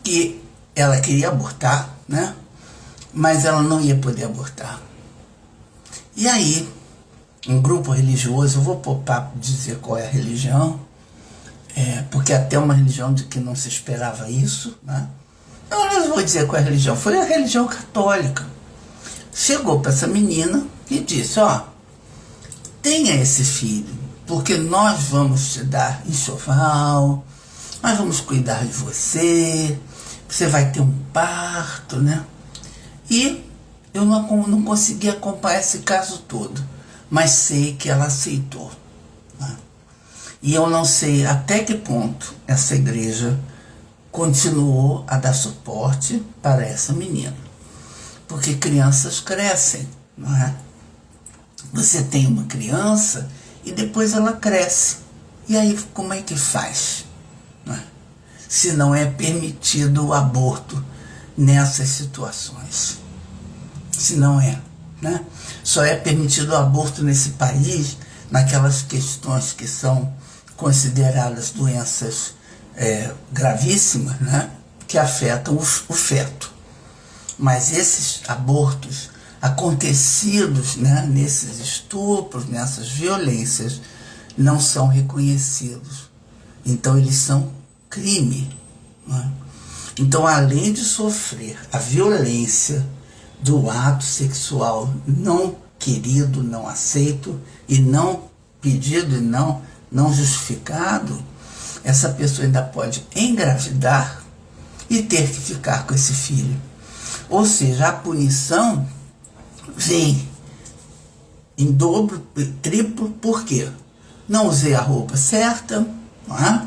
que ela queria abortar, né, mas ela não ia poder abortar. E aí, um grupo religioso, eu vou poupar dizer qual é a religião, porque até uma religião de que não se esperava isso, né, eu vou dizer qual é a religião, foi a religião católica. Chegou para essa menina e disse, tenha esse filho, porque nós vamos te dar enxoval, nós vamos cuidar de você, você vai ter um parto, né? E eu não consegui acompanhar esse caso todo, mas sei que ela aceitou. Né? E eu não sei até que ponto essa igreja continuou a dar suporte para essa menina. Porque crianças crescem, não é? Você tem uma criança e depois ela cresce. E aí como é que faz? Não é? Se não é permitido o aborto nessas situações. Se não é, né? Só é permitido o aborto nesse país naquelas questões que são consideradas doenças gravíssimas, né? Que afetam o feto. Mas esses abortos acontecidos, né, nesses estupros, nessas violências, não são reconhecidos. Então eles são crime. Né? Então, além de sofrer a violência do ato sexual não querido, não aceito e não pedido e não justificado, essa pessoa ainda pode engravidar e ter que ficar com esse filho. Ou seja, a punição vem em dobro, triplo, por quê? Não usei a roupa certa, não é?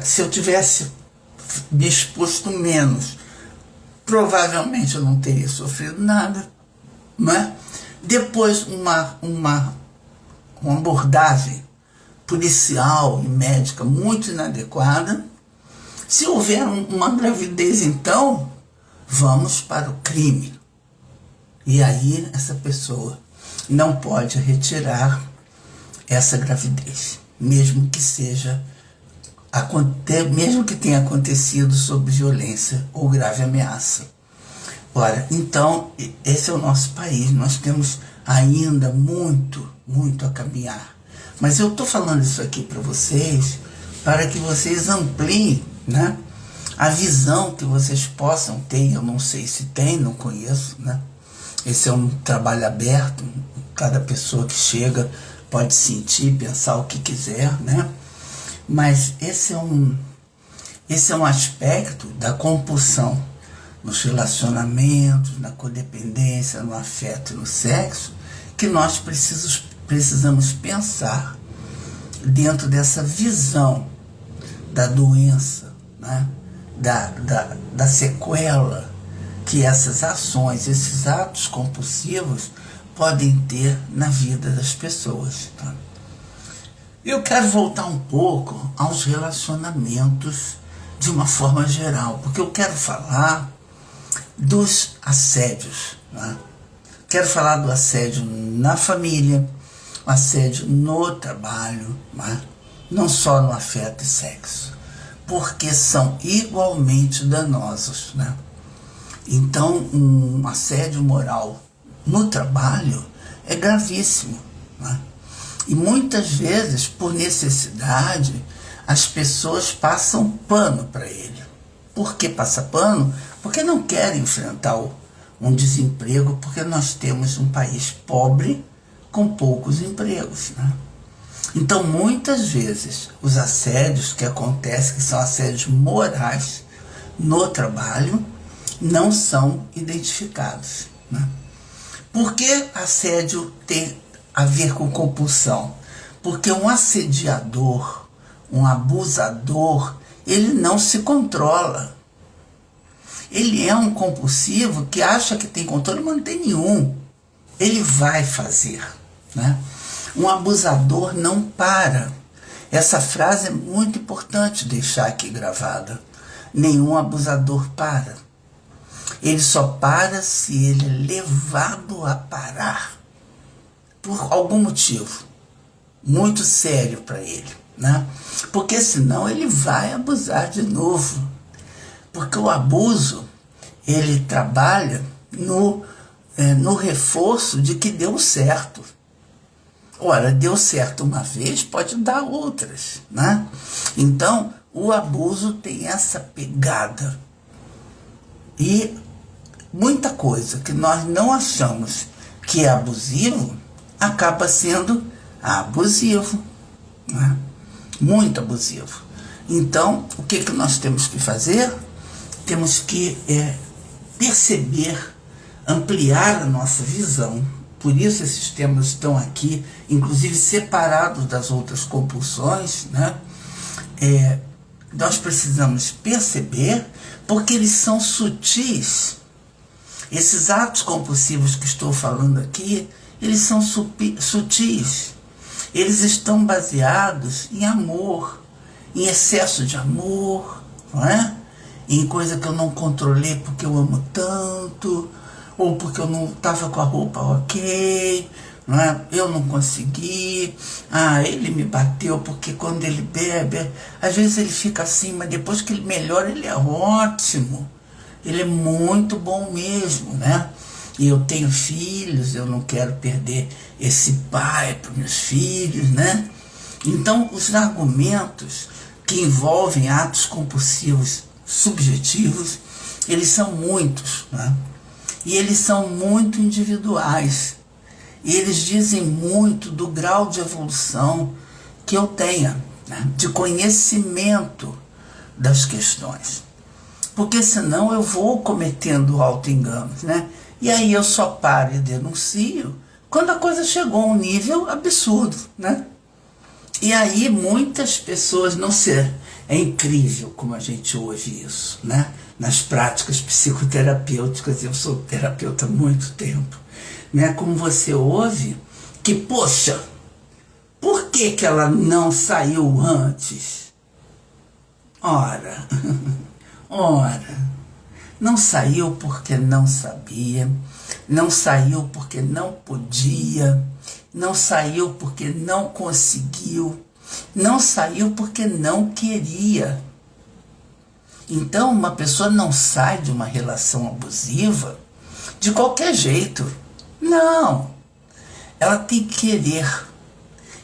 Se eu tivesse me exposto menos, provavelmente eu não teria sofrido nada, não é? Depois uma abordagem policial e médica muito inadequada, Se houver uma gravidez, então, vamos para o crime. E aí essa pessoa não pode retirar essa gravidez, mesmo que mesmo que tenha acontecido sob violência ou grave ameaça. Ora, então, esse é o nosso país, nós temos ainda muito a caminhar. Mas eu estou falando isso aqui para vocês, para que vocês ampliem, né, a visão que vocês possam ter. Eu não sei se tem, não conheço, né? Esse é um trabalho aberto, cada pessoa que chega pode sentir, pensar o que quiser, né? Mas esse é um aspecto da compulsão nos relacionamentos, na codependência, no afeto e no sexo, que nós precisamos pensar dentro dessa visão da doença, né? da sequela que essas ações, esses atos compulsivos podem ter na vida das pessoas. Tá? Eu quero voltar um pouco aos relacionamentos de uma forma geral, porque eu quero falar dos assédios. Né? Quero falar do assédio na família, o assédio no trabalho, né? Não só no afeto e sexo, porque são igualmente danosos. Né? Então, um assédio moral no trabalho é gravíssimo. Né? E muitas vezes, por necessidade, as pessoas passam pano para ele. Por que passa pano? Porque não querem enfrentar um desemprego, porque nós temos um país pobre com poucos empregos. Né? Então, muitas vezes, os assédios que acontecem, que são assédios morais no trabalho, não são identificados. Né? Por que assédio tem a ver com compulsão? Porque um assediador, um abusador, ele não se controla. Ele é um compulsivo que acha que tem controle, mas não tem nenhum. Ele vai fazer. Né? Um abusador não para. Essa frase é muito importante deixar aqui gravada. Nenhum abusador para. Ele só para se ele é levado a parar. Por algum motivo muito sério para ele. Né? Porque senão ele vai abusar de novo. Porque o abuso, ele trabalha no reforço de que deu certo. Ora, deu certo uma vez, pode dar outras. Né? Então, o abuso tem essa pegada. E muita coisa que nós não achamos que é abusivo, acaba sendo abusivo. Né? Muito abusivo. Então, o que nós temos que fazer? Temos que perceber, ampliar a nossa visão. Por isso esses temas estão aqui, inclusive separados das outras compulsões. Né? Nós precisamos perceber, porque eles são sutis. Esses atos compulsivos que estou falando aqui, eles são sutis. Eles estão baseados em amor, em excesso de amor, não é? Em coisa que eu não controlei porque eu amo tanto, ou porque eu não estava com a roupa ok, não é? Eu não consegui, ele me bateu, porque quando ele bebe, às vezes ele fica assim, mas depois que ele melhora, ele é ótimo, ele é muito bom mesmo, né? E eu tenho filhos, eu não quero perder esse pai para os meus filhos, né? Então, os argumentos que envolvem atos compulsivos subjetivos, eles são muitos, né? E eles são muito individuais. E eles dizem muito do grau de evolução que eu tenha, né? De conhecimento das questões. Porque senão eu vou cometendo auto-enganos, né? E aí eu só paro e denuncio quando a coisa chegou a um nível absurdo, né? E aí muitas pessoas, não sei, é incrível como a gente ouve isso, né? Nas práticas psicoterapêuticas, eu sou terapeuta há muito tempo, né? Como você ouve que, poxa, por que ela não saiu antes? Ora, ora, não saiu porque não sabia, não saiu porque não podia, não saiu porque não conseguiu, não saiu porque não queria. Então, uma pessoa não sai de uma relação abusiva de qualquer jeito. Não. Ela tem que querer.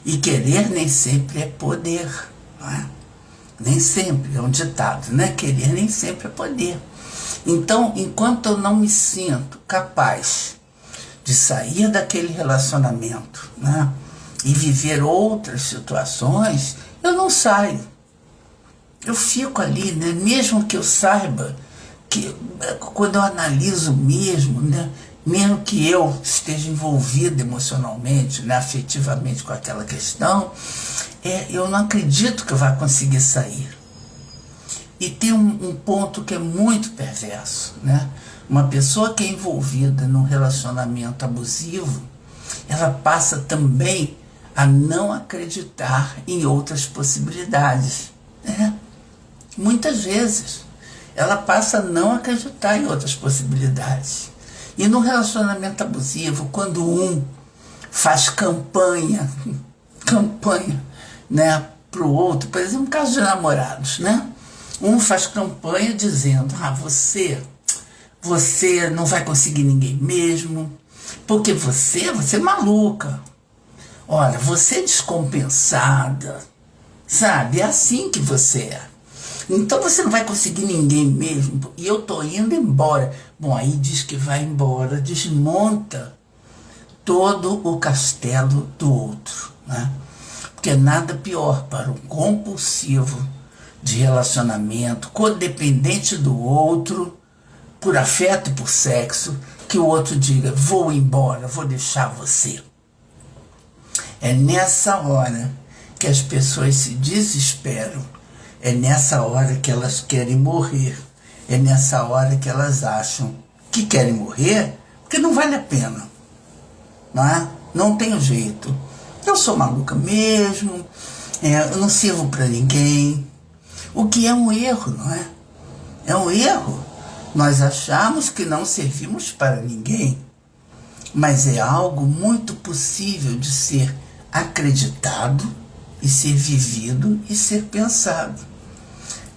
E querer nem sempre é poder. Não é? Nem sempre, é um ditado, né? Querer nem sempre é poder. Então, enquanto eu não me sinto capaz de sair daquele relacionamento, né, e viver outras situações, eu não saio. Eu fico ali, né? Mesmo que eu saiba que, quando eu analiso mesmo, né, mesmo que eu esteja envolvido emocionalmente, né, afetivamente com aquela questão, eu não acredito que eu vá conseguir sair. E tem um ponto que é muito perverso, né? Uma pessoa que é envolvida num relacionamento abusivo, ela passa também a não acreditar em outras possibilidades, né? Muitas vezes ela passa a não acreditar em outras possibilidades. E no relacionamento abusivo, quando um faz campanha, né, para o outro, por exemplo, no caso de namorados, né? Um faz campanha dizendo, você não vai conseguir ninguém mesmo, porque você é maluca. Olha, você é descompensada, sabe? É assim que você é. Então você não vai conseguir ninguém mesmo. E eu tô indo embora. Bom, aí diz que vai embora, desmonta todo o castelo do outro, né? Porque é nada pior para um compulsivo de relacionamento, codependente do outro, por afeto e por sexo, que o outro diga, vou embora, vou deixar você. É nessa hora que as pessoas se desesperam. É nessa hora que elas querem morrer. É nessa hora que elas acham que querem morrer porque não vale a pena. Não é? Não tem jeito. Eu sou maluca mesmo, eu não sirvo para ninguém. O que é um erro, não é? É um erro. Nós achamos que não servimos para ninguém, mas é algo muito possível de ser acreditado e ser vivido e ser pensado.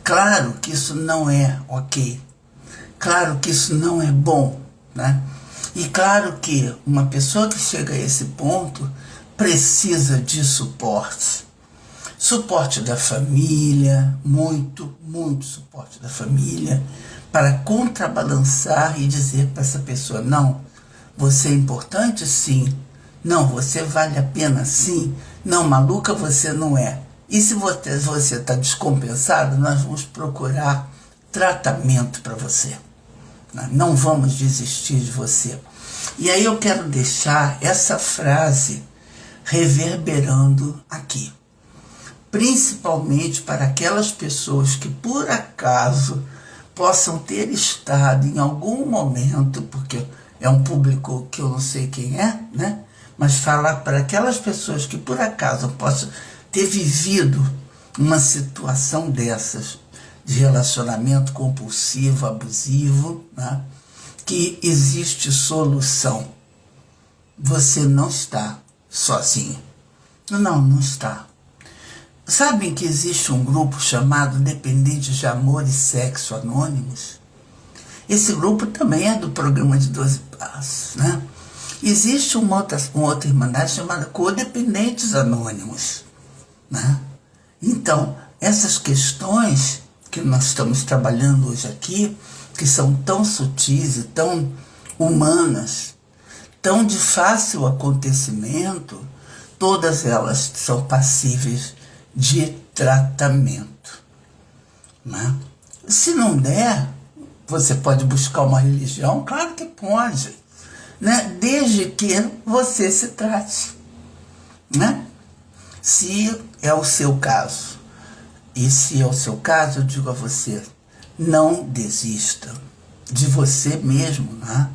Claro que isso não é ok. Claro que isso não é bom, né? E claro que uma pessoa que chega a esse ponto precisa de suporte. Suporte da família, muito, muito suporte da família, para contrabalançar e dizer para essa pessoa, não, você é importante sim, não, você vale a pena sim, não, maluca você não é. E se você está descompensado, nós vamos procurar tratamento para você. Não vamos desistir de você. E aí eu quero deixar essa frase reverberando aqui. Principalmente para aquelas pessoas que por acaso possam ter estado em algum momento, porque é um público que eu não sei quem é, né? Mas falar para aquelas pessoas que por acaso possam ter vivido uma situação dessas, de relacionamento compulsivo, abusivo, né? Que existe solução. Você não está sozinho. Não está. Sabem que existe um grupo chamado Dependentes de Amor e Sexo Anônimos? Esse grupo também é do programa de 12 Passos, né? Existe uma outra irmandade chamada Codependentes Anônimos, né? Então, essas questões que nós estamos trabalhando hoje aqui, que são tão sutis e tão humanas, tão de fácil acontecimento, todas elas são passíveis de tratamento, né? Se não der, você pode buscar uma religião, claro que pode, né? Desde que você se trate, né? Se é o seu caso, e se é o seu caso, eu digo a você, não desista de você mesmo, né?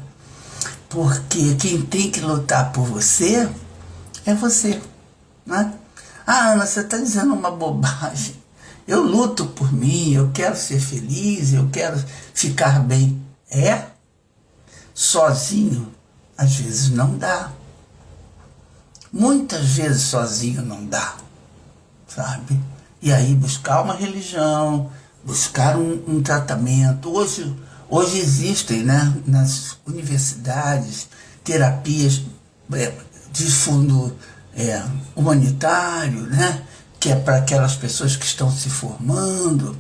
Porque quem tem que lutar por você é você, né? Ah, Ana, você está dizendo uma bobagem. Eu luto por mim, eu quero ser feliz, eu quero ficar bem. Sozinho, às vezes não dá. Muitas vezes sozinho não dá, sabe? E aí buscar uma religião, buscar um tratamento. Hoje existem, né, nas universidades terapias de fundo humanitário, né, que é para aquelas pessoas que estão se formando.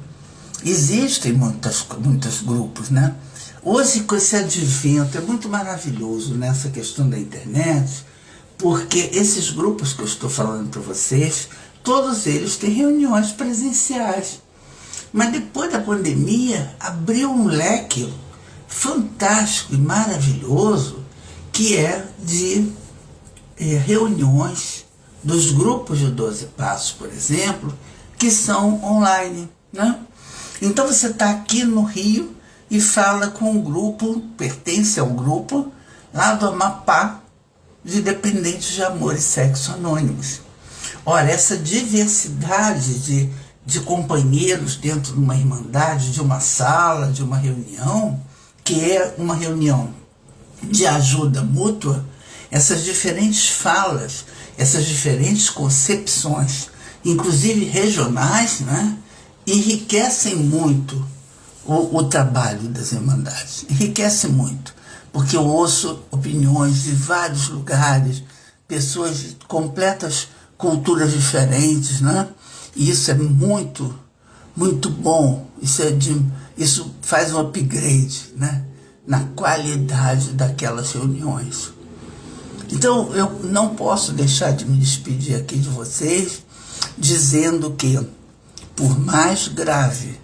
Existem muitos grupos, né? Hoje, com esse advento, é muito maravilhoso nessa questão da internet, porque esses grupos que eu estou falando para vocês, todos eles têm reuniões presenciais. Mas depois da pandemia, abriu um leque fantástico e maravilhoso, que é de reuniões dos grupos de 12 Passos, por exemplo, que são online, né? Então você está aqui no Rio e fala com um grupo, pertence a um grupo lá do Amapá, de dependentes de amor e sexo anônimos. Ora, essa diversidade de companheiros dentro de uma irmandade, de uma sala, de uma reunião, que é uma reunião de ajuda mútua, essas diferentes falas, essas diferentes concepções, inclusive regionais, né, enriquecem muito o trabalho das irmandades. Enriquece muito, porque eu ouço opiniões de vários lugares, pessoas de completas culturas diferentes, né? E isso é muito, muito bom. Isso faz um upgrade, né, na qualidade daquelas reuniões. Então, eu não posso deixar de me despedir aqui de vocês, dizendo que, por mais grave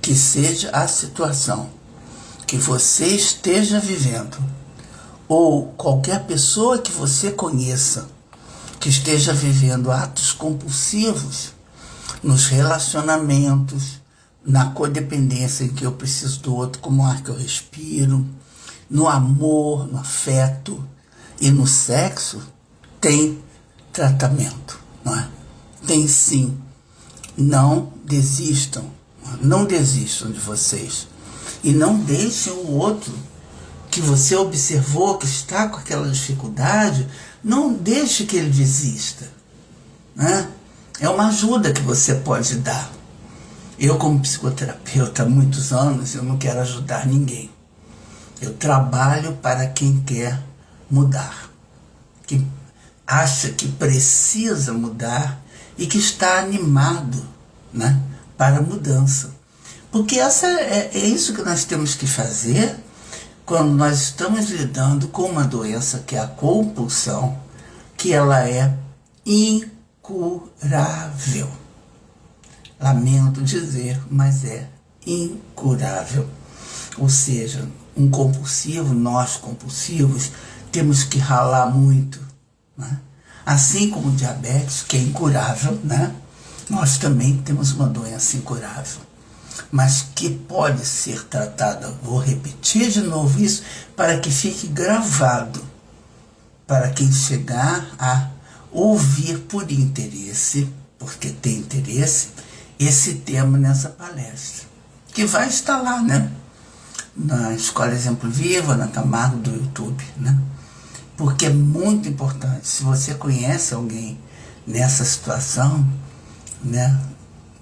que seja a situação que você esteja vivendo, ou qualquer pessoa que você conheça que esteja vivendo atos compulsivos nos relacionamentos, na codependência em que eu preciso do outro como o ar que eu respiro, no amor, no afeto e no sexo, tem tratamento, não é? Tem sim. Não desistam de vocês. E não deixem o outro que você observou que está com aquela dificuldade, não deixe que ele desista, né? É uma ajuda que você pode dar. Eu, como psicoterapeuta há muitos anos, eu não quero ajudar ninguém. Eu trabalho para quem quer mudar, que acha que precisa mudar e que está animado, né, para a mudança. Porque é isso que nós temos que fazer quando nós estamos lidando com uma doença que é a compulsão, que ela é incurável. Lamento dizer, mas é incurável. Ou seja, um compulsivo, nós compulsivos, temos que ralar muito, né? Assim como o diabetes, que é incurável, né? Nós também temos uma doença incurável, mas que pode ser tratada. Vou repetir de novo isso para que fique gravado, para quem chegar a ouvir por interesse, porque tem interesse, esse tema nessa palestra, que vai estar lá, né, na Escola Exemplo Viva, na Camargo do YouTube, né? Porque é muito importante. Se você conhece alguém nessa situação, né,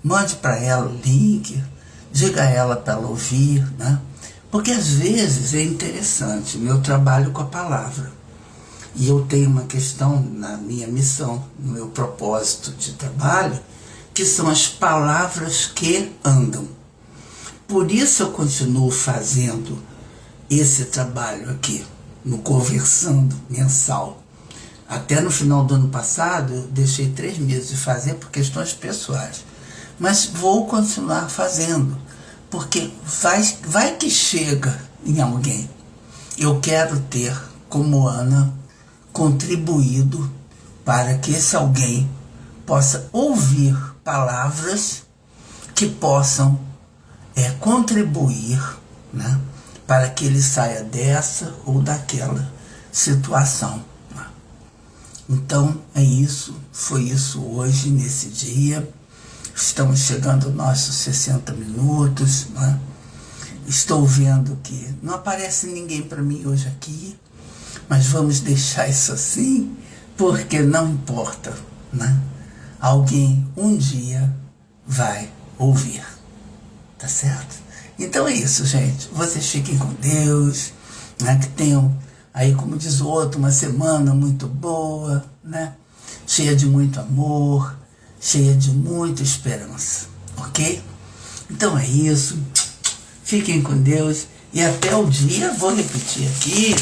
mande para ela o link, diga a ela para ela ouvir, né? Porque às vezes é interessante. Eu trabalho com a palavra e eu tenho uma questão na minha missão, no meu propósito de trabalho, que são as palavras que andam. Por isso eu continuo fazendo esse trabalho aqui, no Conversando mensal. Até no final do ano passado, eu deixei 3 meses de fazer por questões pessoais. Mas vou continuar fazendo, porque vai que chega em alguém. Eu quero ter, como Ana, contribuído para que esse alguém possa ouvir palavras que possam contribuir, né, para que ele saia dessa ou daquela situação. Então é isso, foi isso hoje, nesse dia. estamos chegando aos nossos 60 minutos, né? Estou vendo que não aparece ninguém para mim hoje aqui, mas vamos deixar isso assim, porque não importa, né? Alguém um dia vai ouvir, tá certo? Então é isso, gente. Vocês fiquem com Deus, né? Que tenham aí, como diz o outro, uma semana muito boa, né? Cheia de muito amor, cheia de muita esperança, ok? Então é isso. Fiquem com Deus e até o dia, vou repetir aqui,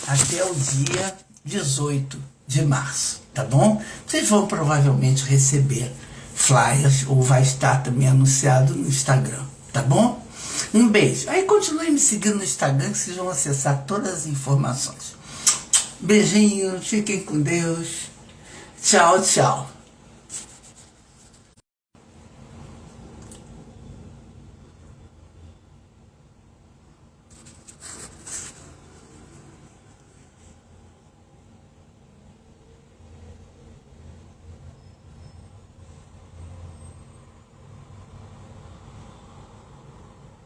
até o dia 18 de março, tá bom? Vocês vão provavelmente receber flyers, ou vai estar também anunciado no Instagram, tá bom? Um beijo. Aí continue me seguindo no Instagram, que vocês vão acessar todas as informações. Beijinho, fiquem com Deus. Tchau, tchau.